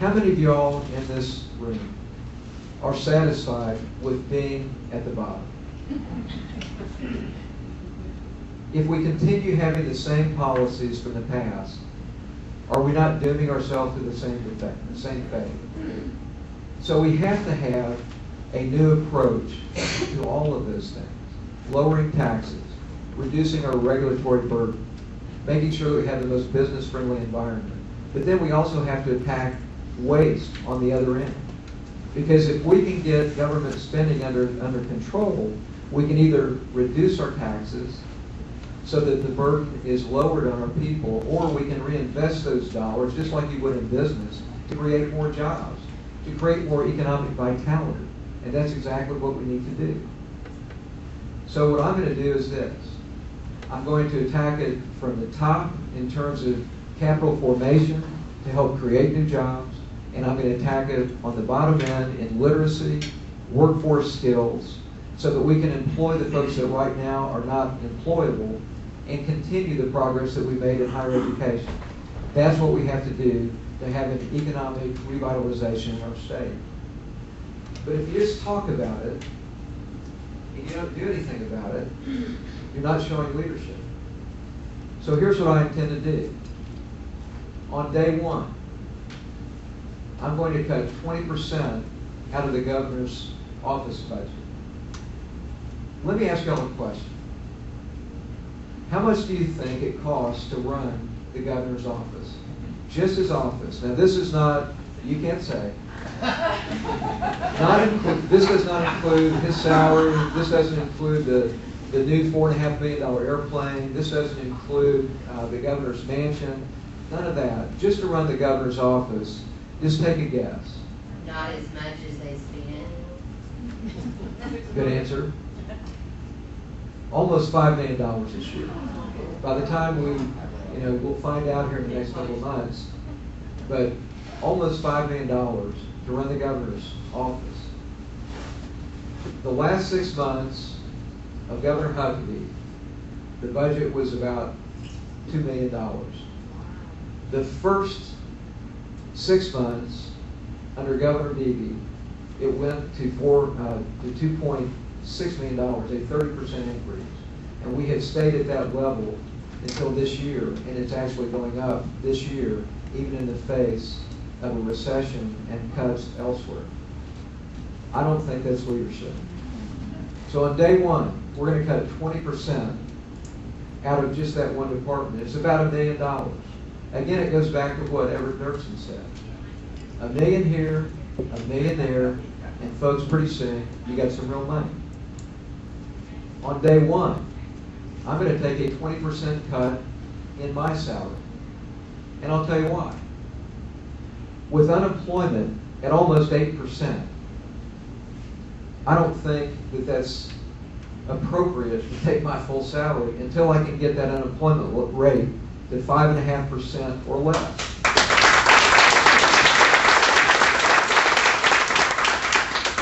How many of y'all in this room are satisfied with being at the bottom? If we continue having the same policies from the past, are we not dooming ourselves to the same fate? So we have to have a new approach to all of those things. Lowering taxes, reducing our regulatory burden, making sure that we have the most business-friendly environment. But then we also have to attack waste on the other end. Because if we can get government spending under control, we can either reduce our taxes so that the burden is lowered on our people, or we can reinvest those dollars, just like you would in business, to create more jobs, to create more economic vitality. And that's exactly what we need to do. So what I'm going to do is this. I'm going to attack it from the top in terms of capital formation to help create new jobs, and I'm going to attack it on the bottom end in literacy, workforce skills, so that we can employ the folks that right now are not employable and continue the progress that we made in higher education. That's what we have to do to have an economic revitalization in our state. But if you just talk about it and you don't do anything about it, you're not showing leadership. So here's what I intend to do. On day one, I'm going to cut 20% out of the governor's office budget. Let me ask y'all a question. How much do you think it costs to run the governor's office? Just his office. Now this is not, you can't say. This does not include his salary. This doesn't include the new $4.5 million airplane. This doesn't include the governor's mansion. None of that. Just to run the governor's office, just take a guess. Not as much as they spend. Good answer. Almost $5 million this year. By the time we'll find out here in the next couple of months, but almost $5 million to run the governor's office. The last 6 months of Governor Huckabee, the budget was about $2 million. The first 6 months under Governor Beebe, it went to $2.6 million, a 30% increase. And we had stayed at that level until this year, and it's actually going up this year, even in the face of a recession and cuts elsewhere. I don't think that's leadership. So on day one, we're going to cut 20% out of just that one department. It's about $1 million. Again, it goes back to what Everett Dirksen said. $1 million here, $1 million there, and folks, pretty soon, you got some real money. On day one, I'm going to take a 20% cut in my salary. And I'll tell you why. With unemployment at almost 8%, I don't think that that's appropriate to take my full salary until I can get that unemployment rate to 5.5% or less.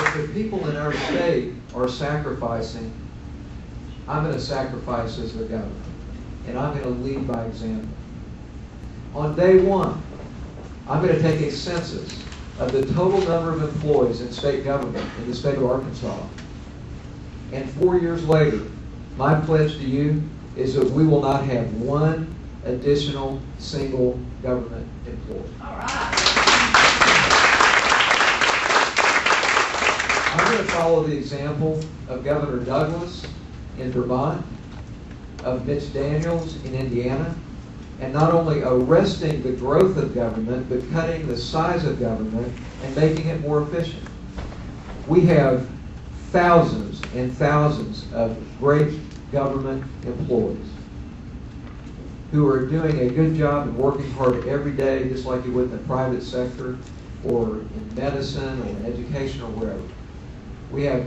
If the people in our state are sacrificing, I'm going to sacrifice as the governor, and I'm going to lead by example. On day one, I'm going to take a census of the total number of employees in state government in the state of Arkansas. And 4 years later, my pledge to you is that we will not have one additional single government employee. All right. I'm going to follow the example of Governor Douglas in Vermont, of Mitch Daniels in Indiana, and not only arresting the growth of government, but cutting the size of government and making it more efficient. We have thousands and thousands of great government employees who are doing a good job and working hard every day, just like you would in the private sector or in medicine or in education or wherever. We have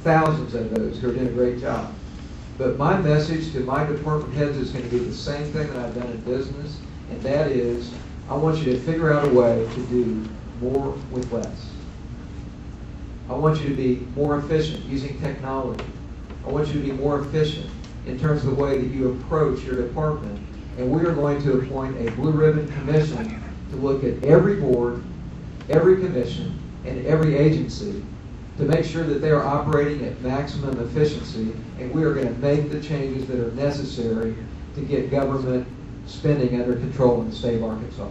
thousands of those who are doing a great job. But my message to my department heads is going to be the same thing that I've done in business, and that is, I want you to figure out a way to do more with less. I want you to be more efficient using technology. I want you to be more efficient in terms of the way that you approach your department. And we are going to appoint a blue ribbon commission to look at every board, every commission and every agency to make sure that they are operating at maximum efficiency, and we are going to make the changes that are necessary to get government spending under control in the state of Arkansas.